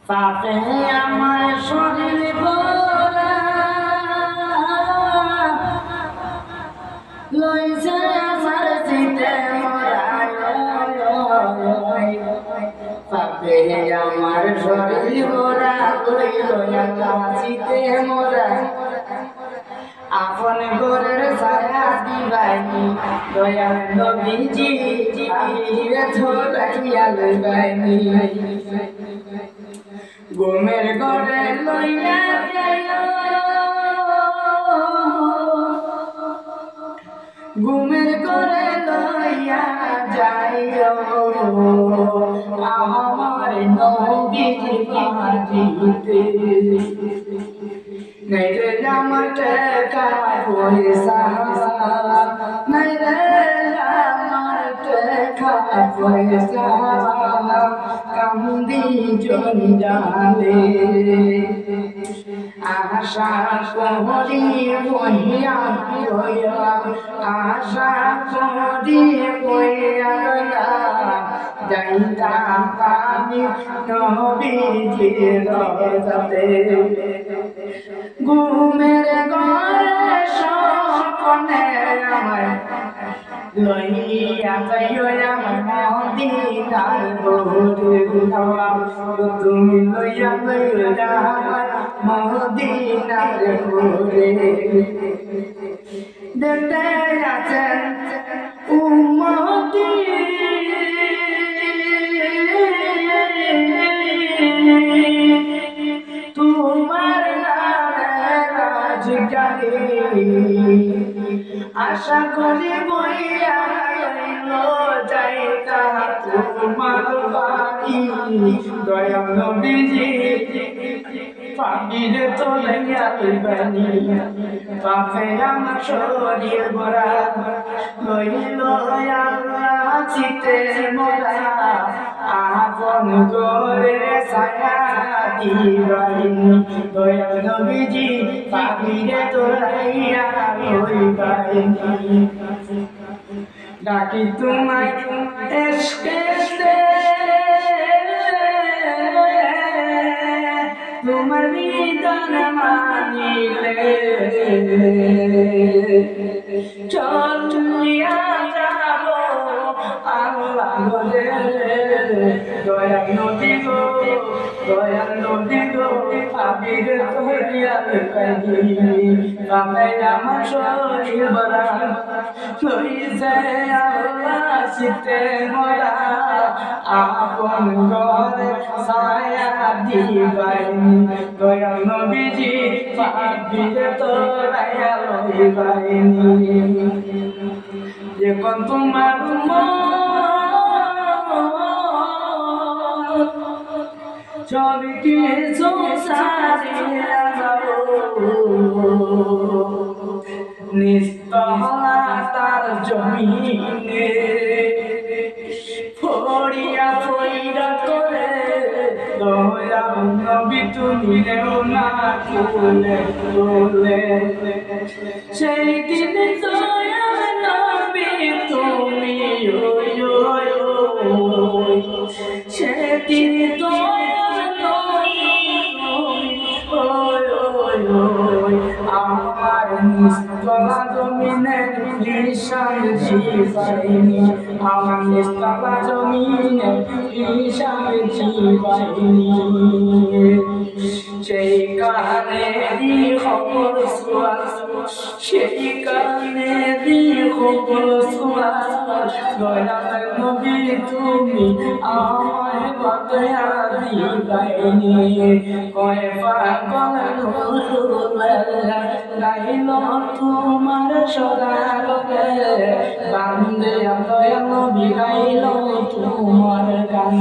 পাপে আমার শরীর ভরা লইছে আমার চিতে পাপে আমার শরীর ভরা লইল চিতে মোরা আপন ঘরের ছায়া দিবাইনি দয়াল নবীজি আইরে ধরাইয়া লইবাইনি ঘুমের ঘরে লইয়া গেল ঘুমের ঘরে লইয়া যাইও আমার নবীজি বাড়িতে নাই রে আমার টাকা পয়সা নাই রে আমার টাকা পয়সা কান্দি জঞ্জালে আশা করি বইয়া আশা করি বইয়া যাইতাম আমি নবীজির রওজাতে ঘুমের ঘরে স্বপ্নে আমায় লইয়া যাইও আমার মদিনার ঘরে তুমি লইয়া আমার মদিনার ঘরে দেখতে আছেন উম্মতি তোমার নামে রাজগানে আশা করি বইয়া যাইতা তোমার বাড়ি দয়াল নবীজি পাপিরে তো লইয়া লইবানি পাপে আমার শরীর ভরা লইল আল্লাহ চিতে মোরা আপন ঘরে ছায়া দিবাইনি দয়াল নবীজি পাপিরে তো লইয়া লইবানি ডাকি তোমায় এসকেতে তোমার বিধান মানিলে চলিয়া যাব আল্লাহ বলে দয়াল নবী গো দয়াল নবী গো পাপির ধরিয়া লইবানি পাপে আমার শরীর ভরা লইছে আল্লাহ চিতে মোরা আপন ঘরে ছায়া দিবাইনি দয়াল নবীজি পাপিরে তোরাইয়া লইবাইনি যখন তোমার সব কিছু সারিয়া যাব নিস্তলা তার জমিনে ফড়িয়া ফইরা করে দয়াল নবী তুমি নেও না কোলে কোলে সেই দিন দয়াল নবী তুমি সেদিন দয়াল নবী আমার নিস্তলা জমিনে ঈশান জীবাইনি আমার নিস্তলা জমিনে ঈশান জীবাইনি সেই কানে দি খবর সুয়া সেই কানে দি খবর সুয়া দয়াল নবী তুমি আমায় বাতয়া দিবাইনি কয় পাগল নুরুল্লাহ গাইল তোমার সদাগরে বান্দে দয়াল নবী গাইল তোমার গান